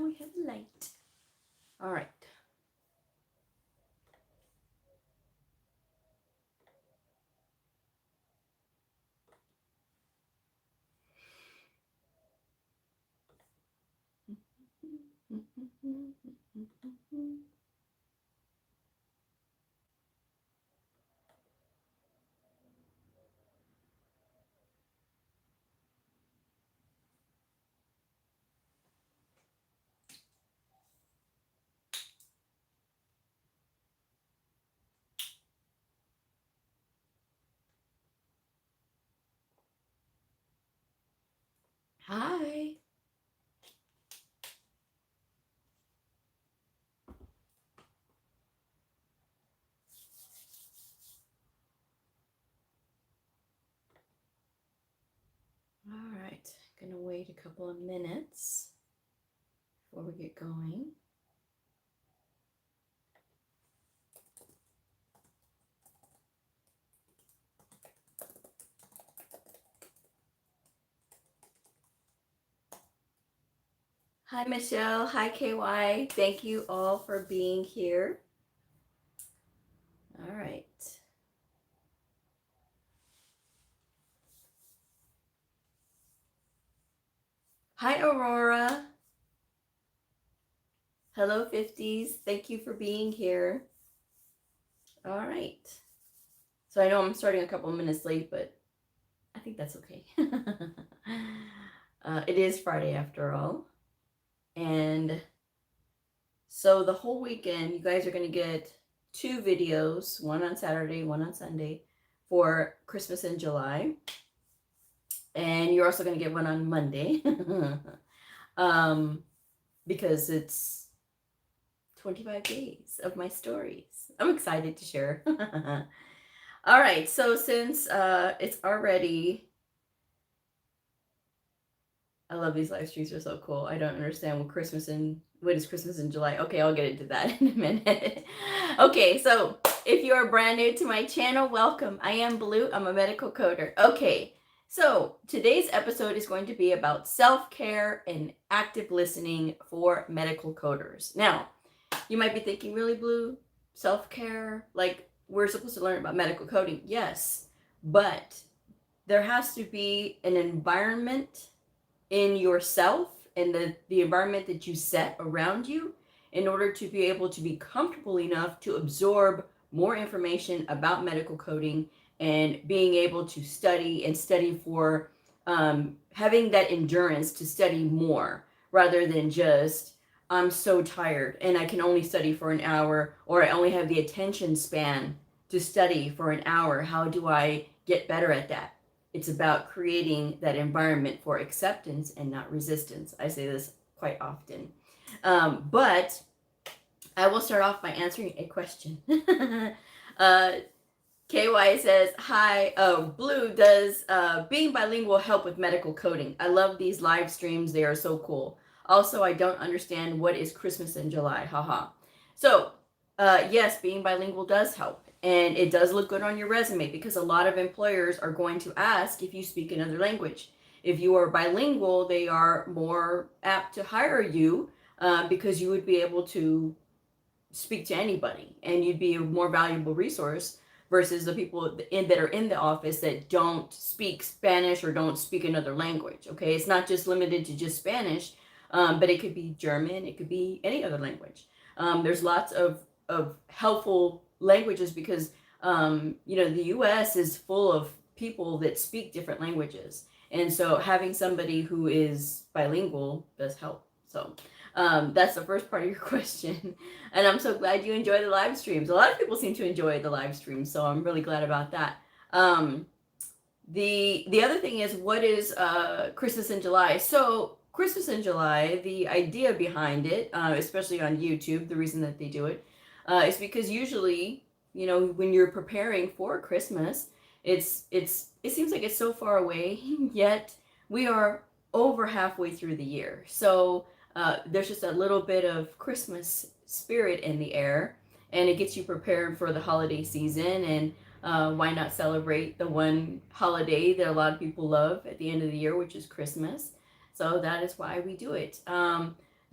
now we have light. All right. Hi. All right, gonna wait a couple of minutes before we get going. Hi, Michelle. Hi, KY. Thank you all for being here. All right. Hi, Aurora. Hello, 50s. Thank you for being here. All right. So I know I'm starting a couple of minutes late, but I think that's okay. It is Friday after all. And so the whole weekend, you guys are going to get 2 videos, one on Saturday, one on Sunday, for Christmas in July. And you're also going to get one on Monday. Because it's 25 days of my stories. I'm excited to share. All right, so since it's already, I love these live streams, are so cool. I don't understand what is Christmas in July. Okay, I'll get into that in a minute. Okay, so if you are brand new to my channel, welcome. I am Blue. I'm a medical coder. Okay, so today's episode is going to be about self-care and active listening for medical coders. Now, you might be thinking, really, Blue? Self-care? Like, we're supposed to learn about medical coding? Yes, but there has to be an environment in yourself and the environment that you set around you in order to be able to be comfortable enough to absorb more information about medical coding and being able to study for having that endurance to study more rather than just, I'm so tired and I can only study for an hour, or I only have the attention span to study for an hour. How do I get better at that? It's about creating that environment for acceptance and not resistance. I say this quite often. But I will start off by answering a question. KY says, hi, Blue, does being bilingual help with medical coding? I love these live streams. They are so cool. Also, I don't understand what is Christmas in July. Haha. So, yes, being bilingual does help. And it does look good on your resume because a lot of employers are going to ask if you speak another language. If you are bilingual, they are more apt to hire you because you would be able to speak to anybody and you'd be a more valuable resource versus the people that are in the office that don't speak Spanish or don't speak another language. Okay, it's not just limited to just Spanish, but it could be German, it could be any other language. There's lots of helpful languages because the US is full of people that speak different languages, and so having somebody who is bilingual does help. So that's the first part of your question, and I'm so glad you enjoy the live streams. A lot of people seem to enjoy the live streams, so I'm really glad about that. The other thing is, what is Christmas in July? So Christmas in July, the idea behind it, especially on YouTube, the reason that they do it is because usually, when you're preparing for Christmas, it seems like it's so far away, yet we are over halfway through the year. So there's just a little bit of Christmas spirit in the air, and it gets you prepared for the holiday season. And why not celebrate the one holiday that a lot of people love at the end of the year, which is Christmas? So that is why we do it.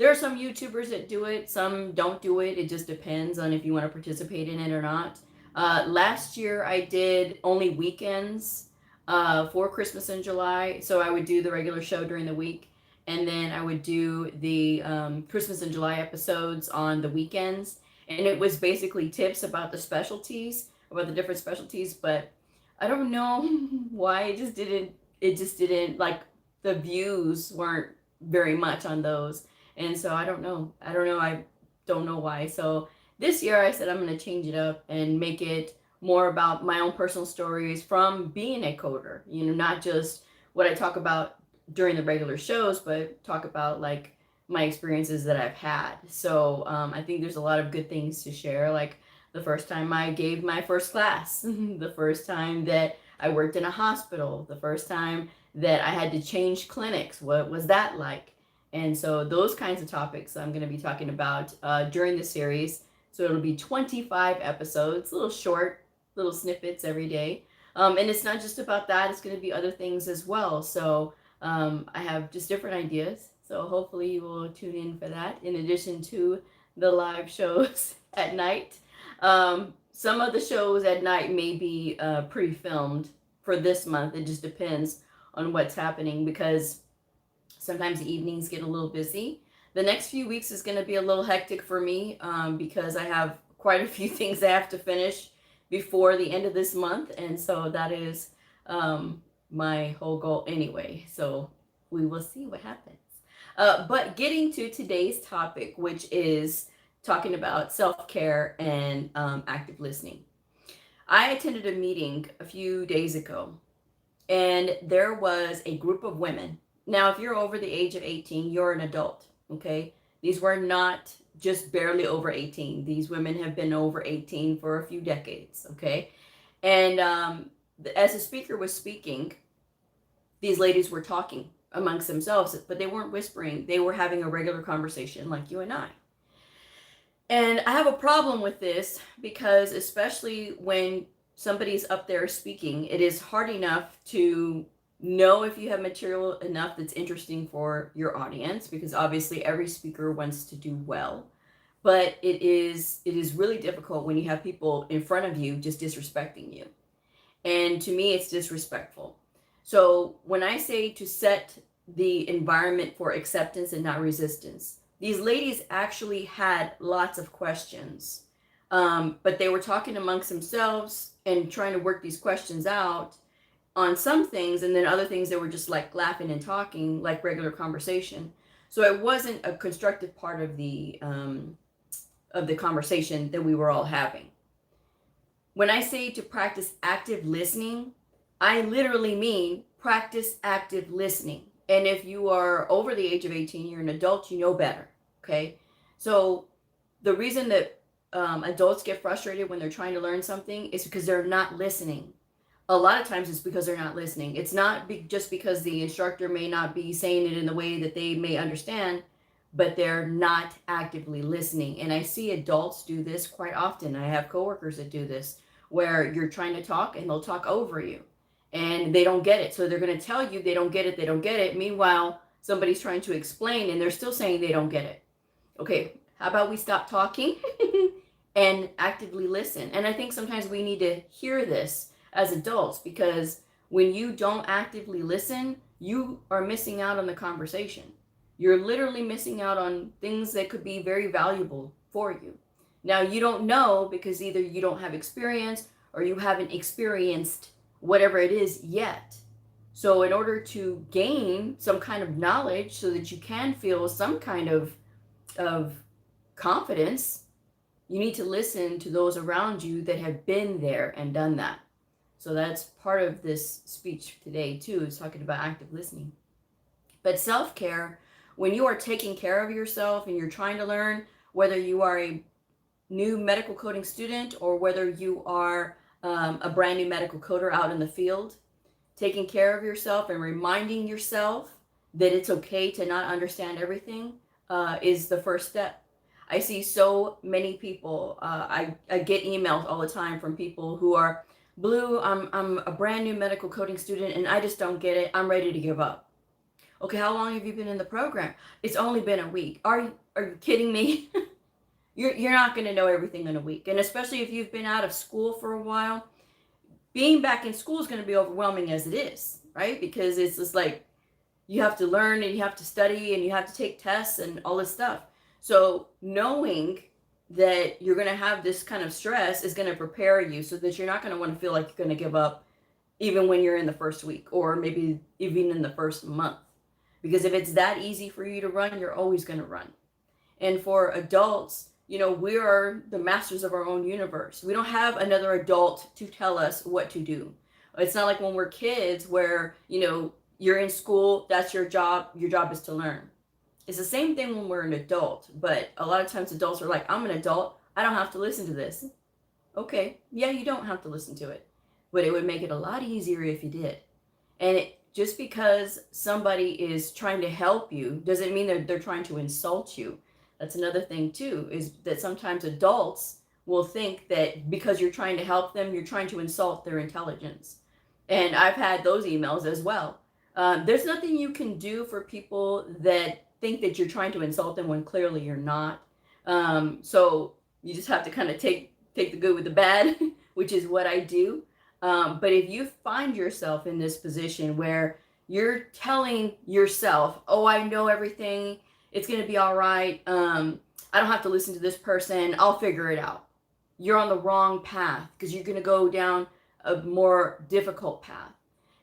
There are some YouTubers that do it, some don't do it. It just depends on if you want to participate in it or not. Last year I did only weekends for Christmas in July. So I would do the regular show during the week, and then I would do the Christmas in July episodes on the weekends. And it was basically tips about the specialties, about the different specialties. But I don't know why it just didn't, like, the views weren't very much on those. And so I don't know. I don't know why. So this year I said I'm going to change it up and make it more about my own personal stories from being a coder, you know, not just what I talk about during the regular shows, but talk about like my experiences that I've had. So I think there's a lot of good things to share, like the first time I gave my first class, the first time that I worked in a hospital, the first time that I had to change clinics. What was that like? And so those kinds of topics I'm going to be talking about during the series. So it'll be 25 episodes, little short, little snippets every day. And it's not just about that. It's going to be other things as well. So I have just different ideas. So hopefully you will tune in for that, in addition to the live shows at night. Some of the shows at night may be pre-filmed for this month. It just depends on what's happening, because sometimes the evenings get a little busy. The next few weeks is going to be a little hectic for me because I have quite a few things I have to finish before the end of this month. And so that is my whole goal anyway. So we will see what happens. But getting to today's topic, which is talking about self-care and active listening. I attended a meeting a few days ago, and there was a group of women. Now, if you're over the age of 18, you're an adult, okay? These were not just barely over 18. These women have been over 18 for a few decades, okay? And as the speaker was speaking, these ladies were talking amongst themselves, but they weren't whispering. They were having a regular conversation like you and I. And I have a problem with this because, especially when somebody's up there speaking, it is hard enough to know if you have material enough that's interesting for your audience, because obviously every speaker wants to do well. But it is really difficult when you have people in front of you just disrespecting you. And to me, it's disrespectful. So when I say to set the environment for acceptance and not resistance, these ladies actually had lots of questions, but they were talking amongst themselves and trying to work these questions out on some things, and then other things they were just like laughing and talking like regular conversation. So it wasn't a constructive part of the conversation that we were all having. When I say to practice active listening, I literally mean practice active listening. And if you are over the age of 18, you're an adult, you know better, okay? So the reason that adults get frustrated when they're trying to learn something is because they're not listening. A lot of times it's because they're not listening. It's not just because the instructor may not be saying it in the way that they may understand, but they're not actively listening. And I see adults do this quite often. I have coworkers that do this, where you're trying to talk and they'll talk over you and they don't get it. So they're going to tell you they don't get it, they don't get it. Meanwhile, somebody's trying to explain and they're still saying they don't get it. Okay, how about we stop talking and actively listen? And I think sometimes we need to hear this as adults, because when you don't actively listen, you are missing out on the conversation. You're literally missing out on things that could be very valuable for you. Now, you don't know because either you don't have experience or you haven't experienced whatever it is yet. So in order to gain some kind of knowledge so that you can feel some kind of confidence, you need to listen to those around you that have been there and done that. So that's part of this speech today too, is talking about active listening. But self-care, when you are taking care of yourself and you're trying to learn, whether you are a new medical coding student or whether you are a brand new medical coder out in the field, taking care of yourself and reminding yourself that it's okay to not understand everything is the first step. I see so many people, I get emails all the time from people who are, Bleu, I'm a brand new medical coding student and I just don't get it. I'm ready to give up. Okay, how long have you been in the program? It's only been a week. Are you kidding me? You're not going to know everything in a week. And especially if you've been out of school for a while, being back in school is going to be overwhelming as it is, right? Because it's just like you have to learn and you have to study and you have to take tests and all this stuff. So knowing that you're going to have this kind of stress is going to prepare you so that you're not going to want to feel like you're going to give up even when you're in the first week or maybe even in the first month. Because if it's that easy for you to run, you're always going to run. And for adults, you know, we are the masters of our own universe. We don't have another adult to tell us what to do. It's not like when we're kids where, you know, you're in school, that's your job is to learn. It's the same thing when we're an adult, but a lot of times adults are like, I'm an adult, I don't have to listen to this. Okay, yeah, you don't have to listen to it, but it would make it a lot easier if you did. And just because somebody is trying to help you doesn't mean that they're trying to insult you. That's another thing too, is that sometimes adults will think that because you're trying to help them, you're trying to insult their intelligence. And I've had those emails as well. There's nothing you can do for people that think that you're trying to insult them when clearly you're not. So you just have to kind of take the good with the bad, which is what I do. But if you find yourself in this position where you're telling yourself, oh, I know everything, it's going to be all right, I don't have to listen to this person, I'll figure it out. You're on the wrong path because you're going to go down a more difficult path.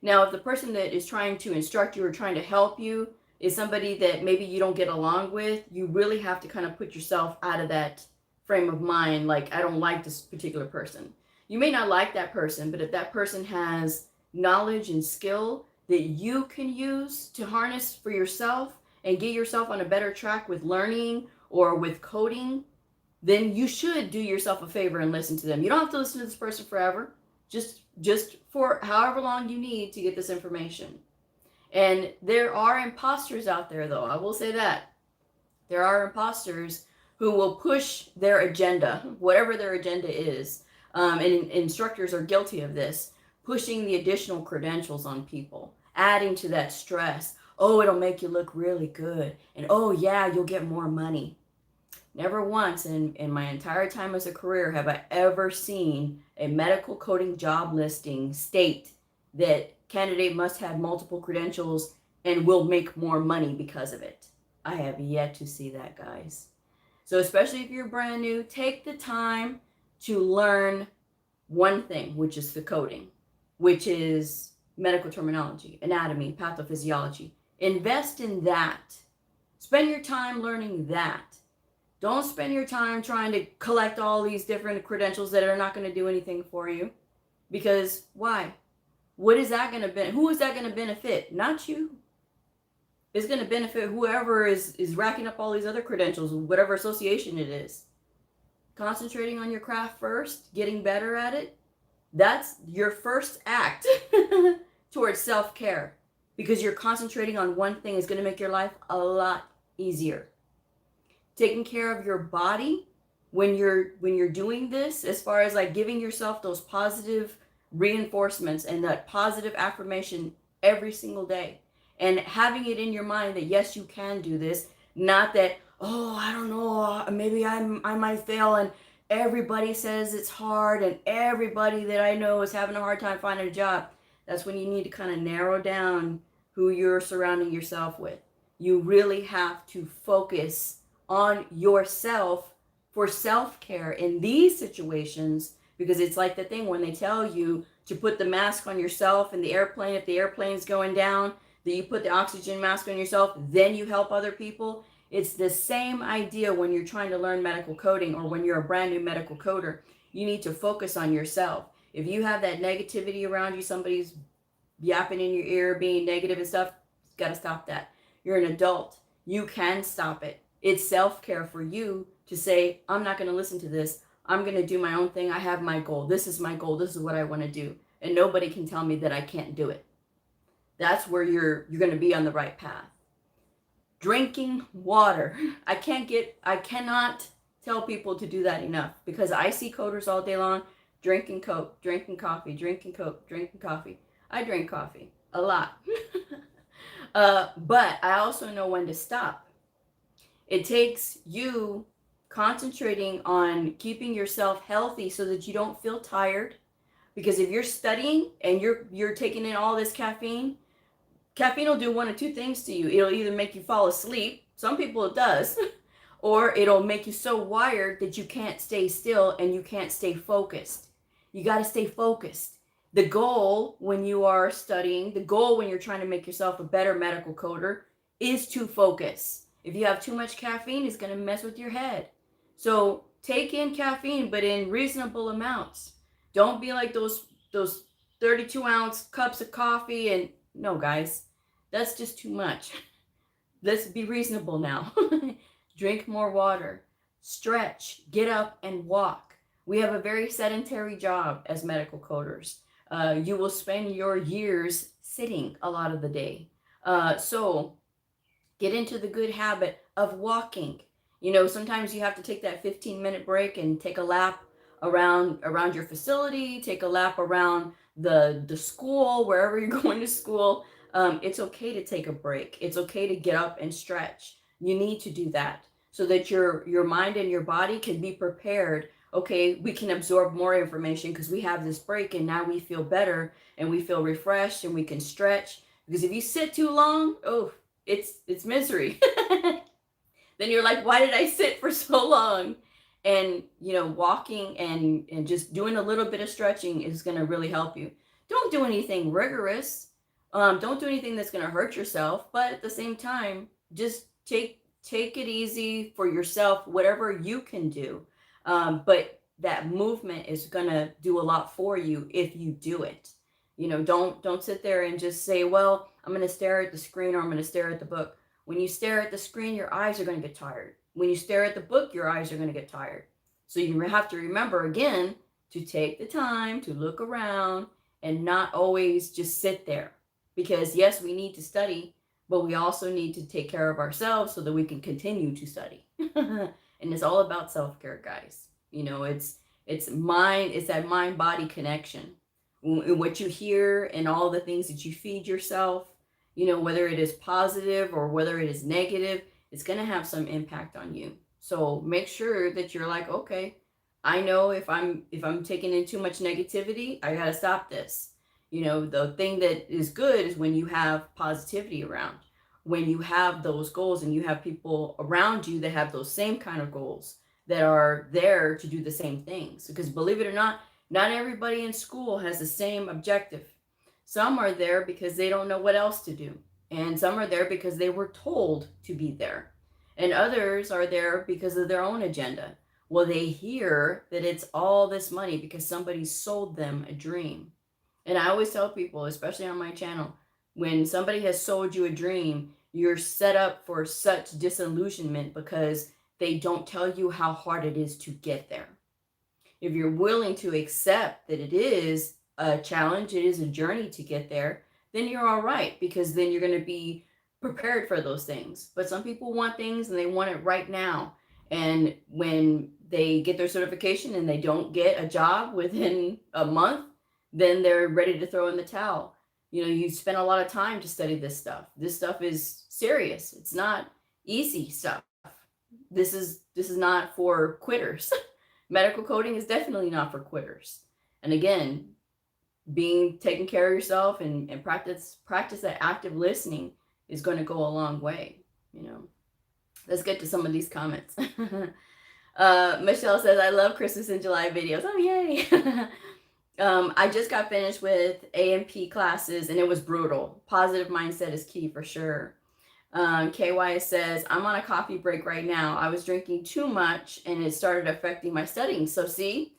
Now, if the person that is trying to instruct you or trying to help you is somebody that maybe you don't get along with, you really have to kind of put yourself out of that frame of mind. Like, I don't like this particular person. You may not like that person, but if that person has knowledge and skill that you can use to harness for yourself and get yourself on a better track with learning or with coding, then you should do yourself a favor and listen to them. You don't have to listen to this person forever, just for however long you need to get this information. And there are imposters out there, though. I will say that. There are imposters who will push their agenda, whatever their agenda is. And instructors are guilty of this, pushing the additional credentials on people, adding to that stress. Oh, it'll make you look really good. And oh, yeah, you'll get more money. Never once in my entire time as a career have I ever seen a medical coding job listing state that candidate must have multiple credentials and will make more money because of it. I have yet to see that, guys. So especially if you're brand new, take the time to learn one thing, which is the coding, which is medical terminology, anatomy, pathophysiology. Invest in that. Spend your time learning that. Don't spend your time trying to collect all these different credentials that are not going to do anything for you. Because why? What is that going to benefit? Who is that going to benefit? Not you. It's going to benefit whoever is racking up all these other credentials, whatever association it is. Concentrating on your craft first, getting better at it, that's your first act towards self-care, because you're concentrating on one thing is going to make your life a lot easier. Taking care of your body when you're doing this, as far as like giving yourself those positive reinforcements and that positive affirmation every single day, and having it in your mind that yes, you can do this, not that, oh, I don't know, maybe I might fail and everybody says it's hard and everybody that I know is having a hard time finding a job. That's when you need to kind of narrow down who you're surrounding yourself with. You really have to focus on yourself for self-care in these situations, because it's like the thing when they tell you to put the mask on yourself in the airplane, if the airplane's going down, that you put the oxygen mask on yourself, then you help other people. It's the same idea when you're trying to learn medical coding or when you're a brand new medical coder. You need to focus on yourself. If you have that negativity around you, somebody's yapping in your ear, being negative and stuff, you got to stop that. You're an adult. You can stop it. It's self-care for you to say, I'm not going to listen to this. I'm going to do my own thing. I have my goal. This is my goal. This is what I want to do. And nobody can tell me that I can't do it. That's where you're going to be on the right path. Drinking water. I cannot tell people to do that enough, because I see coders all day long drinking Coke, drinking coffee, drinking Coke, drinking coffee. I drink coffee a lot. But I also know when to stop. It takes you concentrating on keeping yourself healthy so that you don't feel tired. Because if you're studying and you're taking in all this caffeine will do one of two things to you. It'll either make you fall asleep, some people it does, or it'll make you so wired that you can't stay still and you can't stay focused. You got to stay focused. The goal when you are studying, the goal when you're trying to make yourself a better medical coder is to focus. If you have too much caffeine, it's going to mess with your head. So take in caffeine, but in reasonable amounts. Don't be like those 32-ounce cups of coffee. And no, guys, that's just too much. Let's be reasonable now. Drink more water, stretch, get up and walk. We have a very sedentary job as medical coders. You will spend your years sitting a lot of the day. So get into the good habit of walking. You know, sometimes you have to take that 15-minute break and take a lap around your facility, take a lap around the school, wherever you're going to school. It's okay to take a break. It's okay to get up and stretch. You need to do that so that your mind and your body can be prepared. Okay, we can absorb more information because we have this break and now we feel better and we feel refreshed and we can stretch. Because if you sit too long, oh, it's misery. Then you're like, why did I sit for so long? And, you know, walking and just doing a little bit of stretching is going to really help you. Don't do anything rigorous. Don't do anything that's going to hurt yourself. But at the same time, just take it easy for yourself, whatever you can do. But that movement is going to do a lot for you if you do it. You know, don't sit there and just say, well, I'm going to stare at the screen or I'm going to stare at the book. When you stare at the screen, your eyes are going to get tired. When you stare at the book, your eyes are going to get tired. So you have to remember again to take the time to look around and not always just sit there. Because yes, we need to study, but we also need to take care of ourselves so that we can continue to study. And it's all about self-care, guys. You know, it's that mind-body connection. What you hear and all the things that you feed yourself, you know, whether it is positive or whether it is negative, it's going to have some impact on you. So make sure that you're like, okay, I know if I'm taking in too much negativity, I got to stop this. You know, the thing that is good is when you have positivity around, when you have those goals and you have people around you that have those same kind of goals that are there to do the same things. Because believe it or not everybody in school has the same objective. Some are there because they don't know what else to do. And some are there because they were told to be there. And others are there because of their own agenda. Well, they hear that it's all this money because somebody sold them a dream. And I always tell people, especially on my channel, when somebody has sold you a dream, you're set up for such disillusionment because they don't tell you how hard it is to get there. If you're willing to accept that it is a challenge, it is a journey to get there, then you're all right, because then you're going to be prepared for those things. But some people want things and they want it right now. And when they get their certification and they don't get a job within a month, then they're ready to throw in the towel. You know, you spend a lot of time to study this stuff. This stuff is serious. It's not easy stuff. This is not for quitters. Medical coding is definitely not for quitters. And again, taking care of yourself and practice that active listening is going to go a long way. You know, let's get to some of these comments. Michelle says, I love Christmas in July videos. Oh, yay. I just got finished with A&P classes and it was brutal. Positive mindset is key for sure. KY says, I'm on a coffee break right now. I was drinking too much and it started affecting my studying. So see,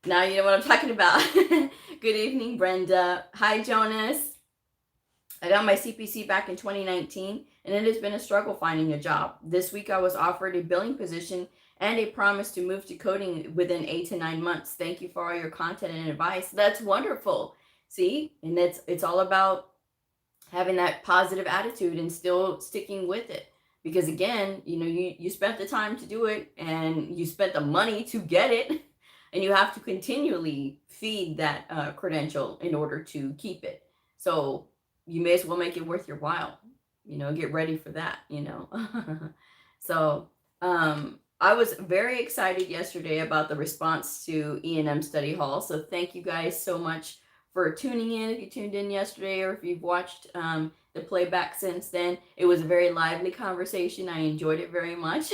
now you know what I'm talking about. Good evening, Brenda. Hi, Jonas. I got my CPC back in 2019 and it has been a struggle finding a job. This week I was offered a billing position and a promise to move to coding within 8 to 9 months. Thank you for all your content and advice. That's wonderful. See, and it's all about having that positive attitude and still sticking with it. Because again, you know, you spent the time to do it and you spent the money to get it, and you have to continually feed that credential in order to keep it. So you may as well make it worth your while. get ready for that, So, I was very excited yesterday about the response to E&M Study Hall. So thank you guys so much for tuning in. If you tuned in yesterday or if you've watched the playback since then, it was a very lively conversation. I enjoyed it very much.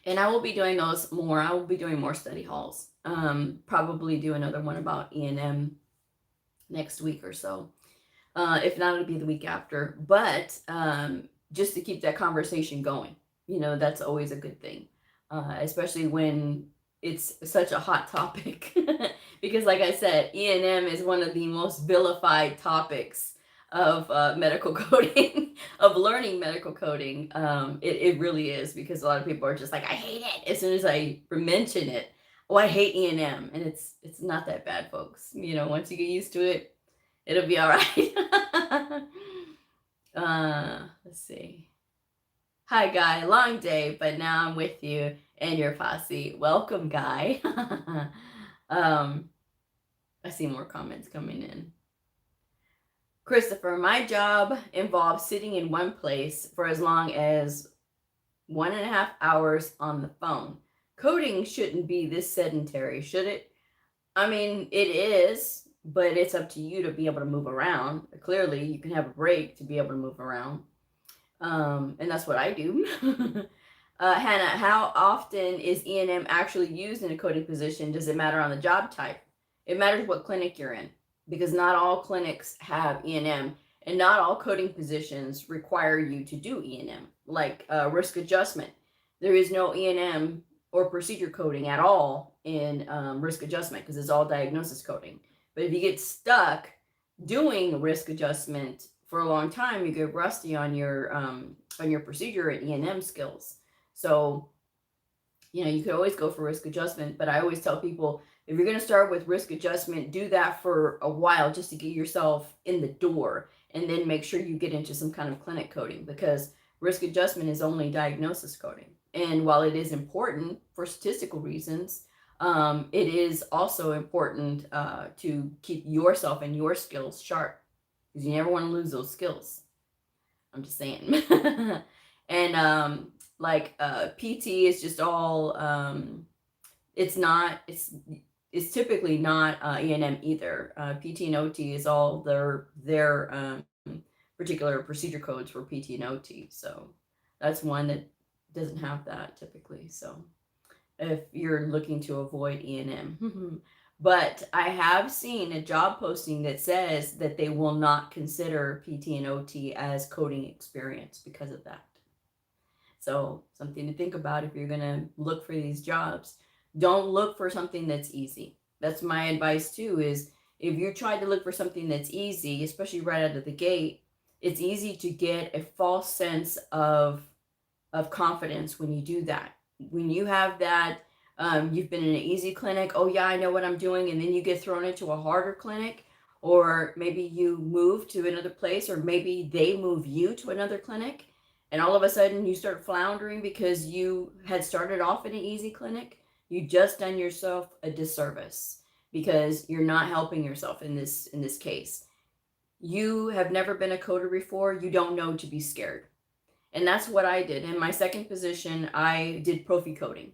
And I will be doing those more. I will be doing more study halls. Probably do another one about E&M next week or so. If not, it'll be the week after. But just to keep that conversation going, that's always a good thing, especially when it's such a hot topic. Because like I said, E&M is one of the most vilified topics of medical coding, of learning medical coding. It really is, because a lot of people are just like, I hate it. As soon as I mention it, oh, I hate E&M. And it's not that bad, folks. Once you get used to it, it'll be all right. Let's see. Hi, Guy. Long day, but now I'm with you and your posse. Welcome, Guy. I see more comments coming in. Christopher, my job involves sitting in one place for as long as 1.5 hours on the phone. Coding shouldn't be this sedentary, should it? I mean, it is, but it's up to you to be able to move around. Clearly, you can have a break to be able to move around. And that's what I do. Hannah, how often is E&M actually used in a coding position? Does it matter on the job type? It matters what clinic you're in, because not all clinics have E&M, and not all coding positions require you to do E&M, like risk adjustment. There is no E&M or procedure coding at all in risk adjustment, because it's all diagnosis coding. But if you get stuck doing risk adjustment for a long time, you get rusty on your procedure and E&M skills. So, you could always go for risk adjustment, but I always tell people, if you're going to start with risk adjustment, do that for a while just to get yourself in the door, and then make sure you get into some kind of clinic coding, because risk adjustment is only diagnosis coding. And while it is important for statistical reasons, it is also important to keep yourself and your skills sharp, because you never want to lose those skills. I'm just saying. And PT is just all, it's typically not E&M either. PT and OT is all their particular procedure codes for PT and OT. So that's one that doesn't have that typically. So if you're looking to avoid E&M. But I have seen a job posting that says that they will not consider PT and OT as coding experience because of that. So something to think about if you're going to look for these jobs. Don't look for something that's easy. That's my advice too, is if you try to look for something that's easy, especially right out of the gate, it's easy to get a false sense of confidence when you do that. When you have that, you've been in an easy clinic, oh yeah, I know what I'm doing, and then you get thrown into a harder clinic, or maybe you move to another place, or maybe they move you to another clinic, and all of a sudden you start floundering because you had started off in an easy clinic. You just done yourself a disservice, because you're not helping yourself in this case. You have never been a coder before. You don't know to be scared. And that's what I did. In my second position, I did profi coding.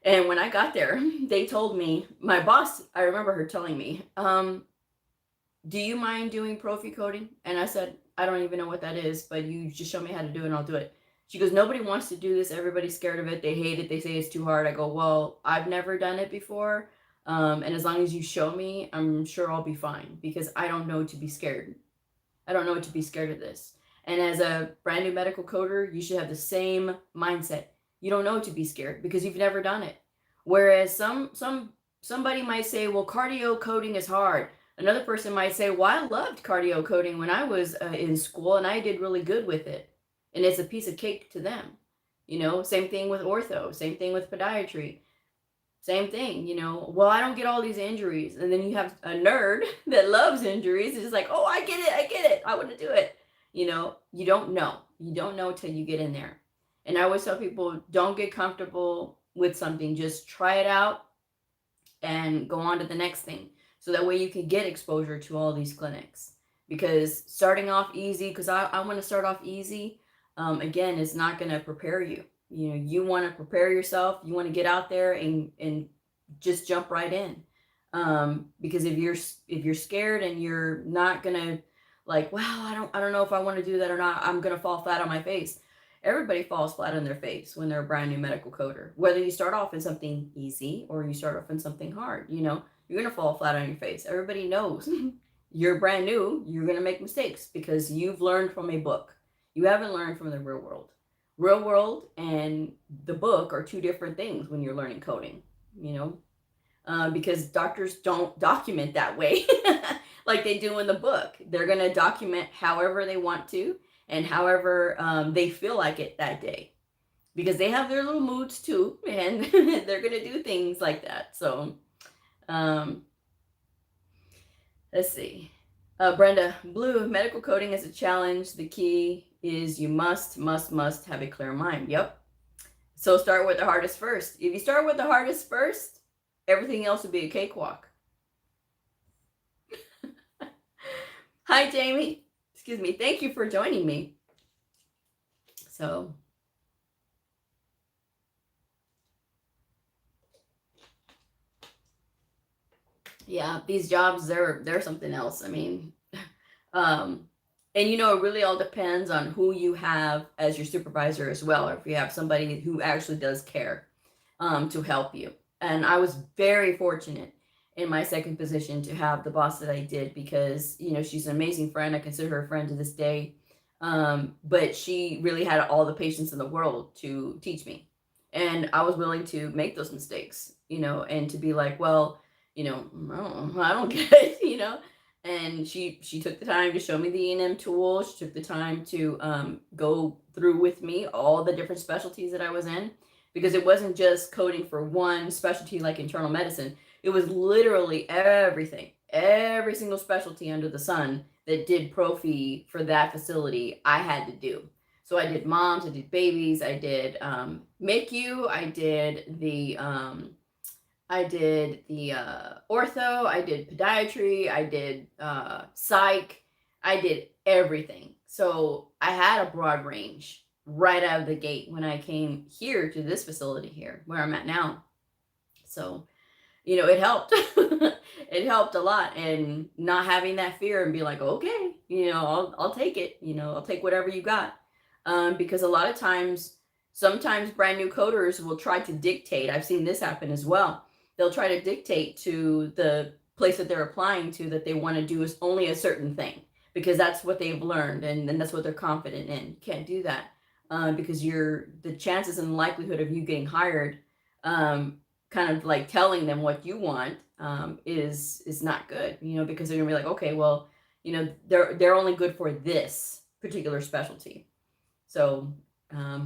And when I got there, they told me, my boss, I remember her telling me, do you mind doing profi coding? And I said, I don't even know what that is, but you just show me how to do it and I'll do it. She goes, nobody wants to do this. Everybody's scared of it. They hate it. They say it's too hard. I go, well, I've never done it before. And as long as you show me, I'm sure I'll be fine, because I don't know to be scared. I don't know to be scared of this. And as a brand new medical coder, you should have the same mindset. You don't know to be scared because you've never done it. Whereas somebody might say, well, cardio coding is hard. Another person might say, well, I loved cardio coding when I was in school and I did really good with it. And it's a piece of cake to them. Same thing with ortho, same thing with podiatry. Same thing, well, I don't get all these injuries. And then you have a nerd that loves injuries. It's just like, oh, I get it. I want to do it. You don't know. You don't know till you get in there. And I always tell people, don't get comfortable with something. Just try it out and go on to the next thing. so that way you can get exposure to all these clinics. Because starting off easy, because I want to start off easy, again, is not going to prepare you. You know, you want to prepare yourself. You want to get out there and just jump right in. Because if you're scared and you're not gonna, like, wow, I don't know if I want to do that or not, I'm gonna fall flat on my face. Everybody falls flat on their face when they're a brand new medical coder. Whether you start off in something easy or you start off in something hard, you know, you're gonna fall flat on your face. Everybody knows you're brand new, you're gonna make mistakes because you've learned from a book. You haven't learned from the real world. Real world and the book are two different things when you're learning coding, you know. Because doctors don't document that way like they do in the book. They're going to document however they want to and however they feel like it that day, because they have their little moods too, and they're going to do things like that. So let's see. Brenda, Bleu, medical coding is a challenge. The key is you must have a clear mind. Yep. So start with the hardest first. If you start with the hardest first, everything else would be a cakewalk. Hi, Jamie. Excuse me. Thank you for joining me. So, yeah, these jobs, they're something else. I mean, and you know, it really all depends on who you have as your supervisor as well, or if you have somebody who actually does care to help you. And I was very fortunate in my second position to have the boss that I did, because, you know, she's an amazing friend. I consider her a friend to this day. But she really had all the patience in the world to teach me. And I was willing to make those mistakes, you know, and to be like, well, you know, I don't get it, you know. And she took the time to show me the E&M tool. She took the time to go through with me all the different specialties that I was in. Because it wasn't just coding for one specialty like internal medicine. It was literally everything, every single specialty under the sun that did prophy for that facility, I had to do. So I did moms, I did babies, I did MICU, I did the ortho, I did podiatry, I did psych, I did everything. So I had a broad range right out of the gate when I came here to this facility here where I'm at now. So, you know, it helped. It helped a lot, and not having that fear and be like, okay, you know, I'll take it, you know, I'll take whatever you got. Because a lot of times, sometimes brand new coders will try to dictate. I've seen this happen as well. They'll try to dictate to the place that they're applying to that they want to do is only a certain thing, because that's what they've learned and that's what they're confident in. You can't do that. Because the chances and likelihood of you getting hired, kind of like telling them what you want, is not good, you know, because they're gonna be like, okay, well, you know, they're only good for this particular specialty. So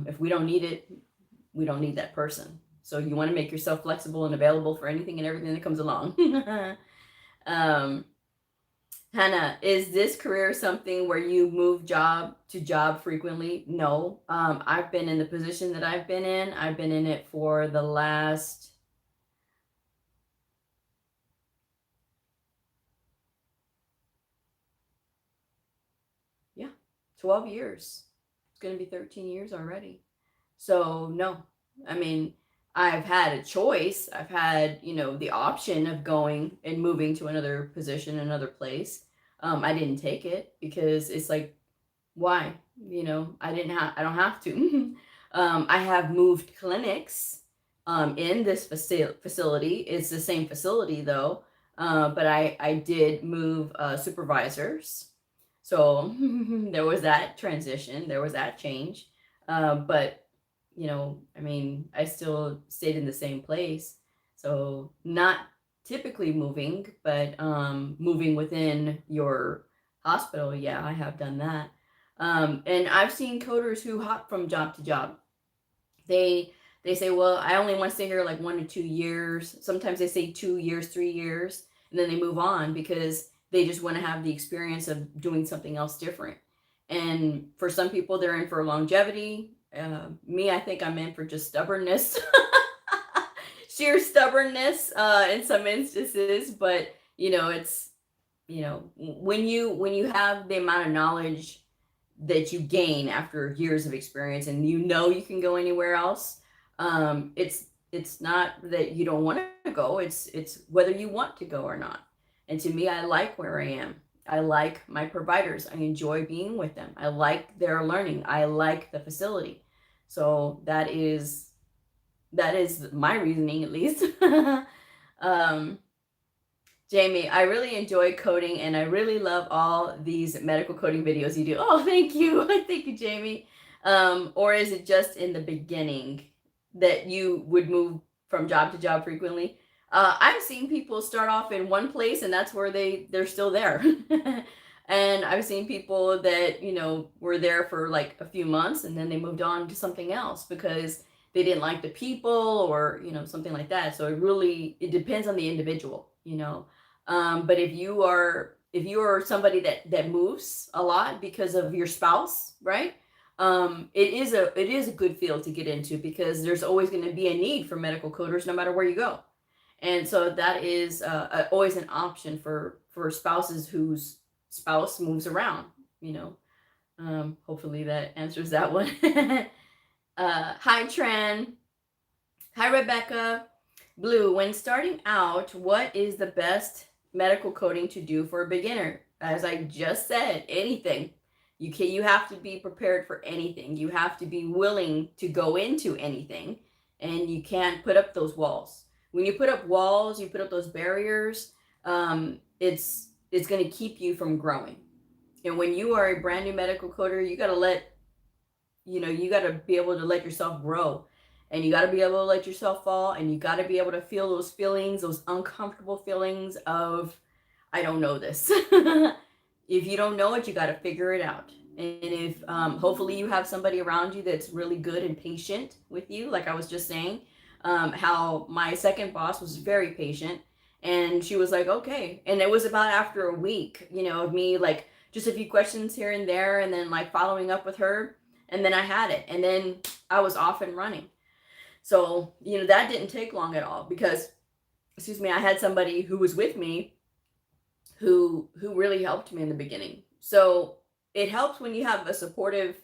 if we don't need it, we don't need that person. So you want to make yourself flexible and available for anything and everything that comes along. Hannah, is this career something where you move job to job frequently? No. I've been in the position that I've been in. I've been in it for the last 12 years. It's going to be 13 years already. So no, I mean, I've had a choice. I've had, you know, the option of going and moving to another position, another place. I didn't take it because it's like, why? You know, I don't have to. I have moved clinics in this facility. It's the same facility though, but I did move supervisors. So there was that transition, there was that change. But you know, I mean, I still stayed in the same place. So not typically moving, but moving within your hospital. Yeah, I have done that. And I've seen coders who hop from job to job. They say, well, I only want to stay here like 1 to 2 years. Sometimes they say 2 years, 3 years, and then they move on because they just want to have the experience of doing something else different. And for some people, they're in for longevity. Me, I think I'm in for just stubbornness, sheer stubbornness in some instances. But It's, when you have the amount of knowledge that you gain after years of experience, and you can go anywhere else, it's not that you don't want to go, it's whether you want to go or not. And to me, I like where I am. I like my providers. I enjoy being with them. I like their learning. I like the facility. So that is my reasoning, at least. um Jamie, I really enjoy coding, and I really love all these medical coding videos you do. Oh, thank you. Thank you, Jamie. Or is it just in the beginning that you would move from job to job frequently? I've seen people start off in one place, and that's where they're still there. And I've seen people that, were there for like a few months, and then they moved on to something else because they didn't like the people, or, something like that. So it depends on the individual. But if you are somebody that moves a lot because of your spouse, right? It is a good field to get into, because there's always going to be a need for medical coders no matter where you go. And so that is always an option for spouses whose spouse moves around. Hopefully that answers that one. Hi, Tran. Hi, Rebecca. Blue, when starting out, what is the best medical coding to do for a beginner? As I just said, anything. You have to be prepared for anything. You have to be willing to go into anything, and you can't put up those walls. When you put up walls, you put up those barriers, it's going to keep you from growing. And when you are a brand new medical coder, you got to be able to let yourself grow. And you got to be able to let yourself fall, and you got to be able to feel those feelings, those uncomfortable feelings of, I don't know this. If you don't know it, you got to figure it out. And if hopefully you have somebody around you that's really good and patient with you, like I was just saying, how my second boss was very patient, and she was like, okay. And it was about after a week, of me, like, just a few questions here and there, and then like following up with her, and then I had it, and then I was off and running. So, that didn't take long at all, because, I had somebody who was with me who really helped me in the beginning. So it helps when you have a supportive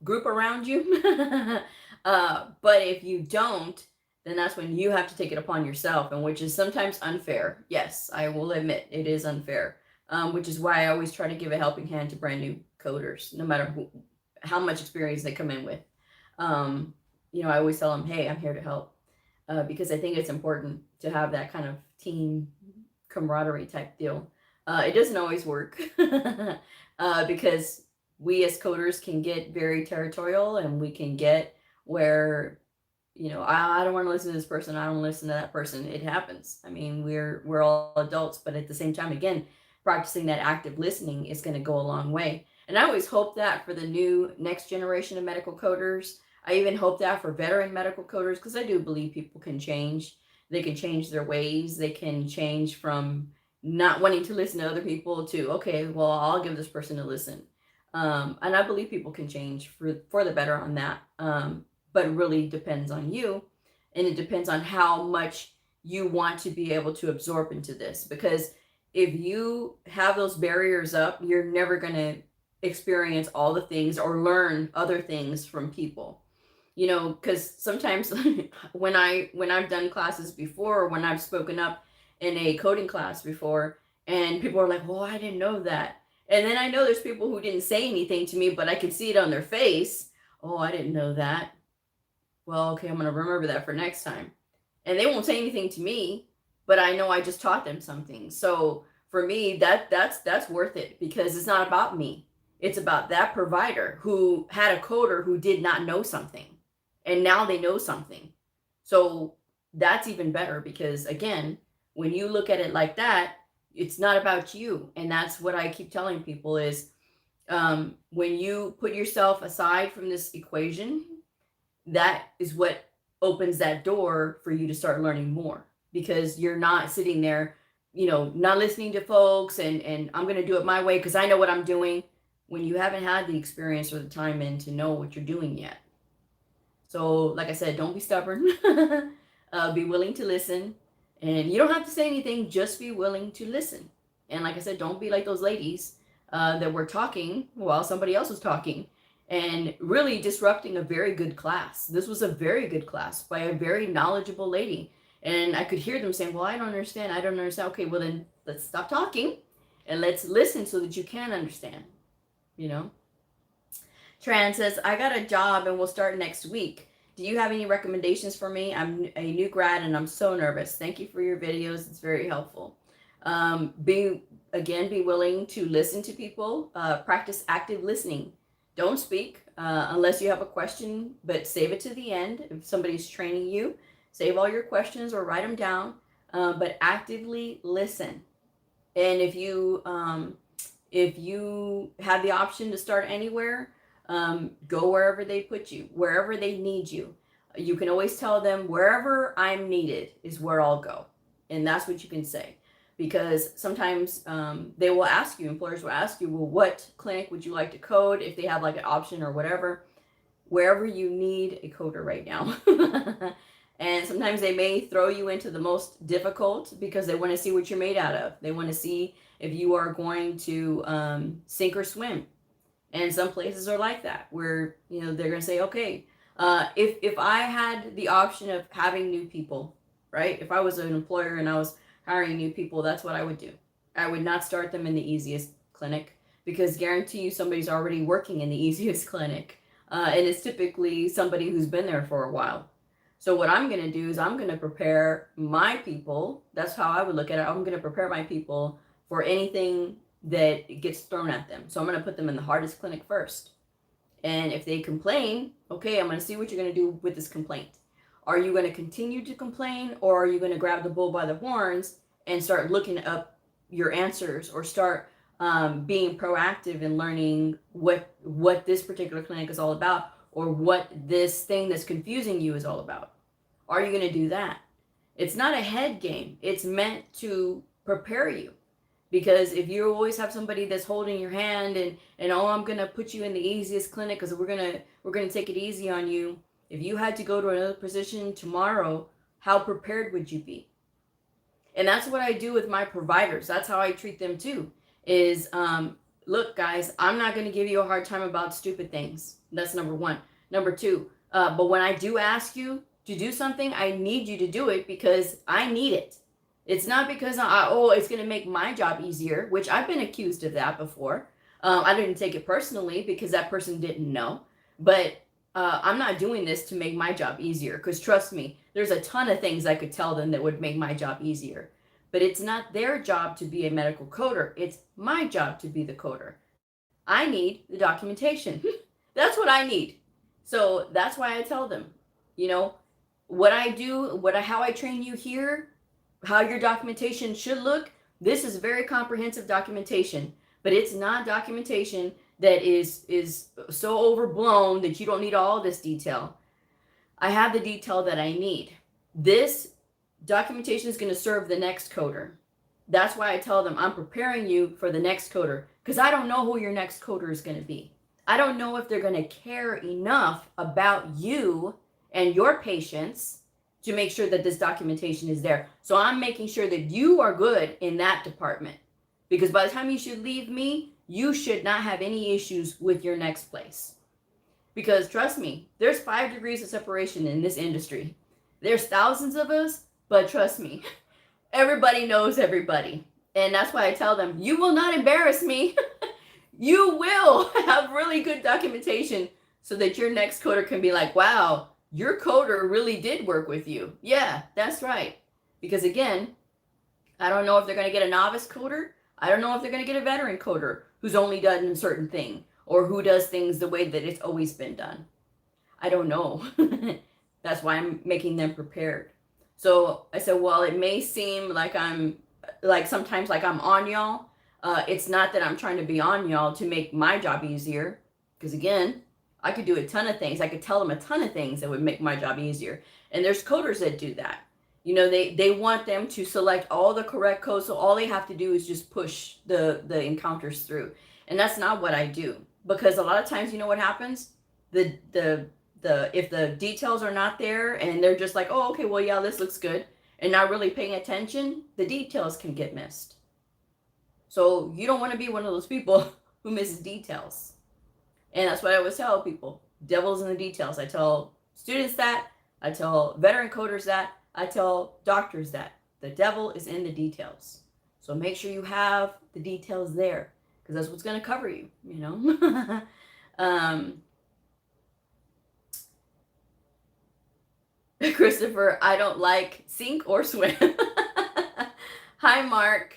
group around you. But if you don't, then that's when you have to take it upon yourself, and which is sometimes unfair. Yes, I will admit it is unfair, which is why I always try to give a helping hand to brand new coders, no matter how much experience they come in with. I always tell them, hey, I'm here to help, because I think it's important to have that kind of team camaraderie type deal. It doesn't always work, because we as coders can get very territorial, and we can get where, I don't want to listen to this person, I don't listen to that person. It happens. I mean, we're all adults, but at the same time, again, practicing that active listening is going to go a long way. And I always hope that for the new next generation of medical coders. I even hope that for veteran medical coders, because I do believe people can change. They can change their ways. They can change from not wanting to listen to other people to, okay, well, I'll give this person a listen. And I believe people can change for the better on that. But it really depends on you, and it depends on how much you want to be able to absorb into this. Because if you have those barriers up, you're never going to experience all the things or learn other things from people. Because sometimes when I've done classes before, or when I've spoken up in a coding class before, and people are like, well, I didn't know that. And then I know there's people who didn't say anything to me, but I could see it on their face. Oh, I didn't know that. Well, okay, I'm going to remember that for next time. And they won't say anything to me, but I know I just taught them something. So for me, that's worth it, because it's not about me. It's about that provider who had a coder who did not know something, and now they know something. So that's even better, because again, when you look at it like that, it's not about you. And that's what I keep telling people is, when you put yourself aside from this equation, that is what opens that door for you to start learning more, because you're not sitting there, not listening to folks and I'm going to do it my way because I know what I'm doing, when you haven't had the experience or the time in to know what you're doing yet. So like I said, don't be stubborn. Be willing to listen. And you don't have to say anything, just be willing to listen. And like I said, don't be like those ladies that were talking while somebody else was talking and really disrupting a very good class. This was a very good class by a very knowledgeable lady. And I could hear them saying, well, I don't understand. I don't understand. Okay, well then let's stop talking and let's listen so that you can understand, you know? Tran says, I got a job and we'll start next week. Do you have any recommendations for me? I'm a new grad and I'm so nervous. Thank you for your videos. It's very helpful. Be willing to listen to people. Practice active listening. Don't speak unless you have a question, but save it to the end. If somebody's training you, save all your questions or write them down, but actively listen. And if you have the option to start anywhere, go wherever they put you, wherever they need you. You can always tell them, wherever I'm needed is where I'll go. And that's what you can say. Because sometimes they will ask you, employers will ask you, well, what clinic would you like to code, if they have like an option or whatever, wherever you need a coder right now. And sometimes they may throw you into the most difficult because they want to see what you're made out of. They want to see if you are going to sink or swim. And some places are like that, where, you know, they're going to say, okay, if I had the option of having new people, right? If I was an employer and I was hiring new people, that's what I would do. I would not start them in the easiest clinic, because guarantee you somebody's already working in the easiest clinic. And it's typically somebody who's been there for a while. So what I'm going to do is I'm going to prepare my people. That's how I would look at it. I'm going to prepare my people for anything that gets thrown at them. So I'm going to put them in the hardest clinic first. And if they complain, okay, I'm going to see what you're going to do with this complaint. Are you going to continue to complain, or are you going to grab the bull by the horns and start looking up your answers, or start being proactive and learning what this particular clinic is all about, or what this thing that's confusing you is all about? Are you going to do that? It's not a head game. It's meant to prepare you. Because if you always have somebody that's holding your hand and oh, I'm going to put you in the easiest clinic because we're going to take it easy on you. If you had to go to another position tomorrow, how prepared would you be? And that's what I do with my providers. That's how I treat them too, is, look, guys, I'm not going to give you a hard time about stupid things. That's number one. Number two, but when I do ask you to do something, I need you to do it because I need it. It's not because, it's going to make my job easier, which I've been accused of that before. I didn't take it personally because that person didn't know. But I'm not doing this to make my job easier, because trust me, there's a ton of things I could tell them that would make my job easier. But it's not their job to be a medical coder. It's my job to be the coder. I need the documentation. That's what I need. So that's why I tell them, you know, what I do, how I train you here, how your documentation should look. This is very comprehensive documentation, but it's not documentation that is so overblown that you don't need all this detail. I have the detail that I need. This documentation is going to serve the next coder. That's why I tell them I'm preparing you for the next coder, because I don't know who your next coder is going to be. I don't know if they're going to care enough about you and your patients to make sure that this documentation is there. So I'm making sure that you are good in that department, because by the time you should leave me, you should not have any issues with your next place. Because trust me, there's 5 degrees of separation in this industry. There's thousands of us, but trust me, everybody knows everybody. And that's why I tell them, you will not embarrass me. You will have really good documentation so that your next coder can be like, wow, your coder really did work with you. Yeah, that's right. Because again, I don't know if they're going to get a novice coder. I don't know if they're going to get a veteran coder who's only done a certain thing, or who does things the way that it's always been done. I don't know. That's why I'm making them prepared. So I said, well, it may seem like I'm sometimes I'm on y'all. It's not that I'm trying to be on y'all to make my job easier. Because again, I could do a ton of things. I could tell them a ton of things that would make my job easier. And there's coders that do that. You know, they want them to select all the correct codes. So all they have to do is just push the encounters through. And that's not what I do. Because a lot of times, you know what happens? If the details are not there and they're just like, oh, okay, well, yeah, this looks good. and not really paying attention, the details can get missed. So you don't want to be one of those people who misses details. And that's what I always tell people. Devil's in the details. I tell students that. I tell veteran coders that. I tell doctors that. The devil is in the details. So make sure you have the details there, because that's what's going to cover you, you know. Christopher, I don't like sink or swim. Hi, Mark.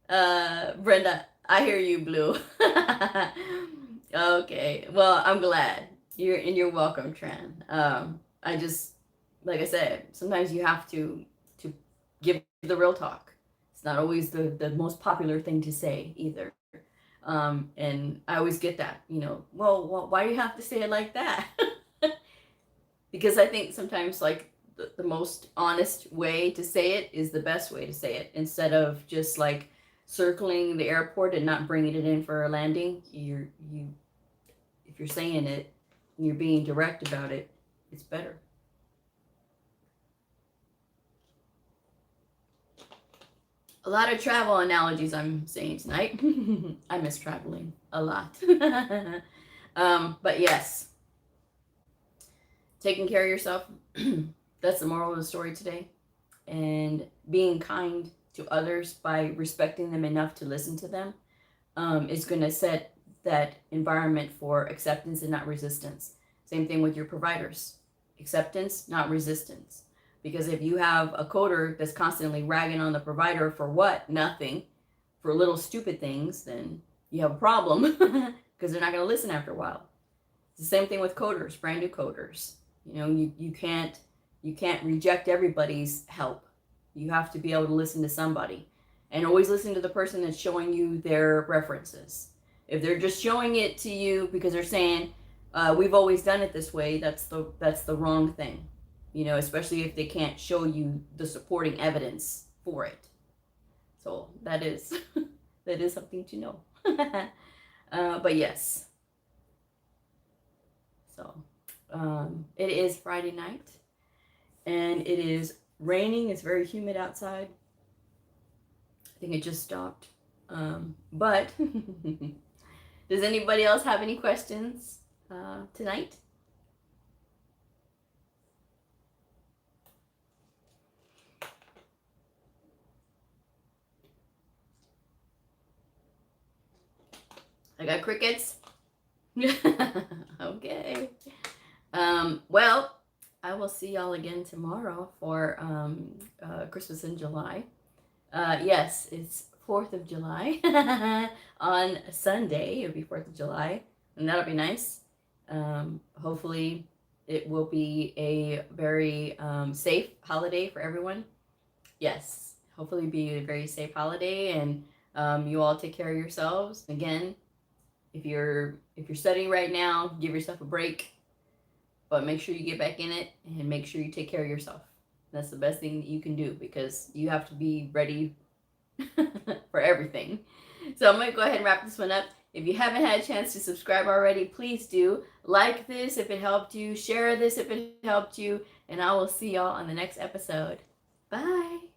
Brenda, I hear you, Blue. Okay, well, I'm glad. You're welcome, Tran. I just, like I said, sometimes you have to give the real talk. It's not always the most popular thing to say either. And I always get that, you know, well, why do you have to say it like that? Because I think sometimes, like, the most honest way to say it is the best way to say it, instead of just like circling the airport and not bringing it in for a landing. If you're saying it and you're being direct about it, it's better. A lot of travel analogies I'm saying tonight. I miss traveling a lot. But yes, taking care of yourself, that's the moral of the story today. And being kind to others by respecting them enough to listen to them is going to set that environment for acceptance and not resistance. Same thing with your providers. Acceptance, not resistance. Because if you have a coder that's constantly ragging on the provider for what? Nothing. For little stupid things, then you have a problem, because they're not going to listen after a while. It's the same thing with coders, brand new coders. You know, you can't reject everybody's help. You have to be able to listen to somebody, and always listen to the person that's showing you their references. If they're just showing it to you because they're saying, we've always done it this way, that's the wrong thing. You know, especially if they can't show you the supporting evidence for it. So that is that is something to know. But yes. So it is Friday night, and it is raining. It's very humid outside. I think it just stopped. But does anybody else have any questions tonight? I got crickets. Okay. Well, I will see y'all again tomorrow for Christmas in July. Yes, it's 4th of July. On Sunday, it'll be 4th of July, and that'll be nice. Hopefully it will be a very safe holiday for everyone. Yes, hopefully be a very safe holiday, and you all take care of yourselves. Again, if you're studying right now, give yourself a break, but make sure you get back in it, and make sure you take care of yourself. That's the best thing that you can do, because you have to be ready for everything. So I'm going to go ahead and wrap this one up. If you haven't had a chance to subscribe already, please do. Like this if it helped you. Share this if it helped you. And I will see y'all on the next episode. Bye.